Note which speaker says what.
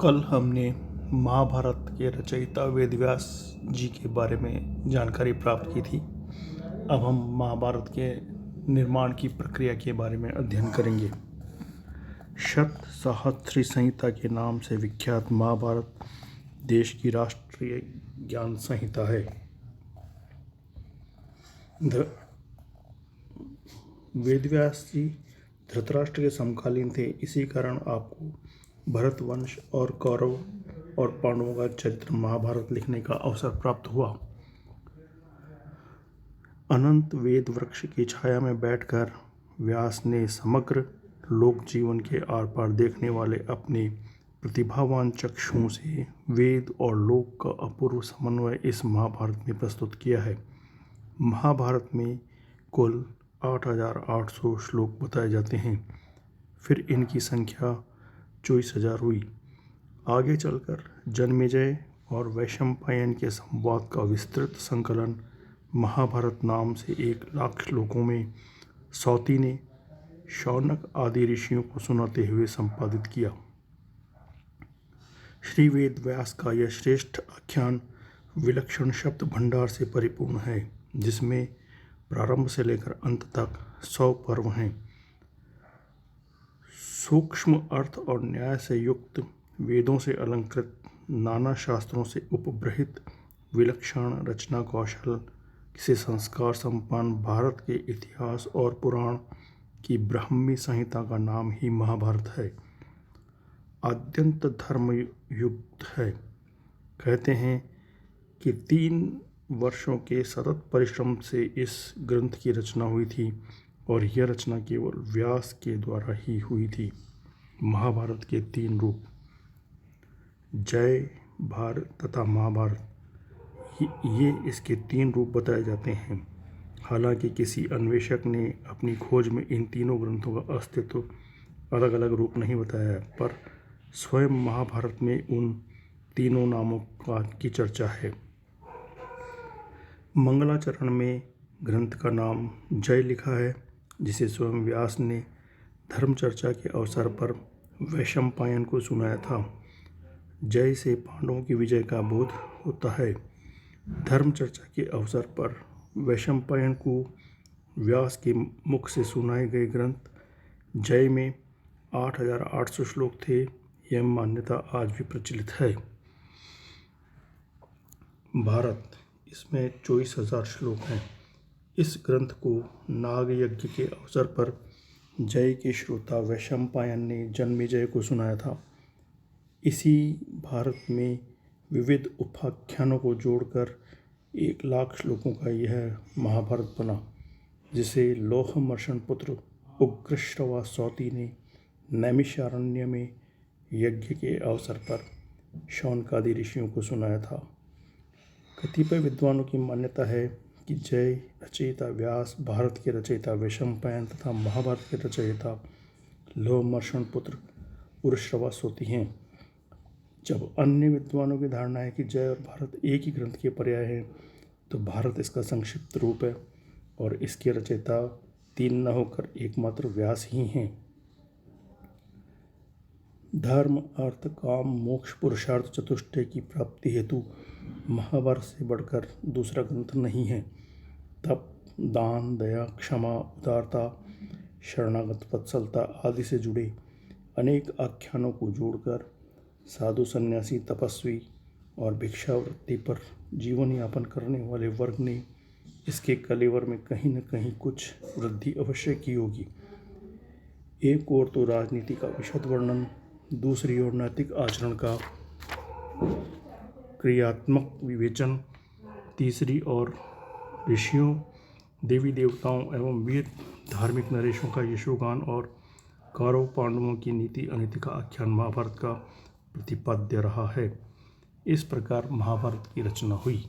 Speaker 1: कल हमने महाभारत के रचयिता वेदव्यास जी के बारे में जानकारी प्राप्त की थी। अब हम महाभारत के निर्माण की प्रक्रिया के बारे में अध्ययन करेंगे। शतसहस्री संहिता के नाम से विख्यात महाभारत देश की राष्ट्रीय ज्ञान संहिता है। वेदव्यास जी धृतराष्ट्र के समकालीन थे। इसी कारण आपको भरत वंश और कौरव और पांडवों का चरित्र महाभारत लिखने का अवसर प्राप्त हुआ। अनंत वेद वृक्ष की छाया में बैठकर व्यास ने समग्र लोक जीवन के आर पार देखने वाले अपने प्रतिभावान चक्षुओं से वेद और लोक का अपूर्व समन्वय इस महाभारत में प्रस्तुत किया है। महाभारत में कुल 8,800 श्लोक बताए जाते हैं। फिर इनकी संख्या 24,000 हुई। आगे चलकर जन्मेजय और वैशंपायन के संवाद का विस्तृत संकलन महाभारत नाम से 1,00,000 श्लोकों में सौती ने शौनक आदि ऋषियों को सुनाते हुए संपादित किया। श्री वेद व्यास का यह श्रेष्ठ आख्यान विलक्षण शब्द भंडार से परिपूर्ण है, जिसमें प्रारंभ से लेकर अंत तक 100 पर्व हैं। सूक्ष्म अर्थ और न्याय से युक्त, वेदों से अलंकृत, नाना शास्त्रों से उपबृहित, विलक्षण रचना कौशल से संस्कार संपन्न भारत के इतिहास और पुराण की ब्राह्मी संहिता का नाम ही महाभारत है। अत्यंत धर्मयुक्त है। कहते हैं कि 3 वर्षों के सतत परिश्रम से इस ग्रंथ की रचना हुई थी और यह रचना केवल व्यास के द्वारा ही हुई थी। महाभारत के 3 रूप जय, भारत तथा महाभारत, ये इसके 3 रूप बताए जाते हैं। हालांकि किसी अन्वेषक ने अपनी खोज में इन तीनों ग्रंथों का अस्तित्व अलग अलग रूप नहीं बताया है, पर स्वयं महाभारत में उन तीनों नामों की चर्चा है। मंगलाचरण में ग्रंथ का नाम जय लिखा है, जिसे स्वयं व्यास ने धर्म चर्चा के अवसर पर वैशंपायन को सुनाया था। जय से पांडवों की विजय का बोध होता है। धर्म चर्चा के अवसर पर वैशंपायन को व्यास के मुख से सुनाए गए ग्रंथ जय में 8,800 श्लोक थे। यह मान्यता आज भी प्रचलित है। भारत, इसमें 24,000 श्लोक हैं। इस ग्रंथ को नाग यज्ञ के अवसर पर जय के श्रोता वैशंपायन ने जन्मेजय को सुनाया था। इसी भारत में विविध उपाख्यानों को जोड़कर 1,00,000 श्लोकों का यह महाभारत बना, जिसे लोहमर्षण पुत्र उग्रश्रवा सौती ने नैमिषारण्य में यज्ञ के अवसर पर शौनकादि ऋषियों को सुनाया था। कतिपय विद्वानों की मान्यता है कि जय रचयिता व्यास, भारत के रचयिता वैशंपायन तथा महाभारत के रचयिता लोहमर्षण पुत्र उग्रश्रवा सौती हैं। जब अन्य विद्वानों की धारणा है कि जय और भारत एक ही ग्रंथ के पर्याय हैं, तो भारत इसका संक्षिप्त रूप है और इसके रचयिता 3 न होकर एकमात्र व्यास ही हैं। धर्म, अर्थ, काम, मोक्ष, पुरुषार्थ चतुष्टय की प्राप्ति हेतु महाभारत से बढ़कर दूसरा ग्रंथ नहीं है। तप, दान, दया, क्षमा, उदारता, शरणागत वत्सलता आदि से जुड़े अनेक आख्यानों को जोड़कर साधु, सन्यासी, तपस्वी और भिक्षावृत्ति पर जीवन यापन करने वाले वर्ग ने इसके कलेवर में कहीं न कहीं कुछ वृद्धि अवश्य की होगी। एक ओर तो राजनीति का विशद वर्णन, दूसरी ओर नैतिक आचरण का क्रियात्मक विवेचन, तीसरी ओर ऋषियों, देवी देवताओं एवं वीर धार्मिक नरेशों का यशोगान और कौरव पांडवों की नीति अनीति का आख्यान महाभारत का प्रतिपाद्य रहा है। इस प्रकार महाभारत की रचना हुई।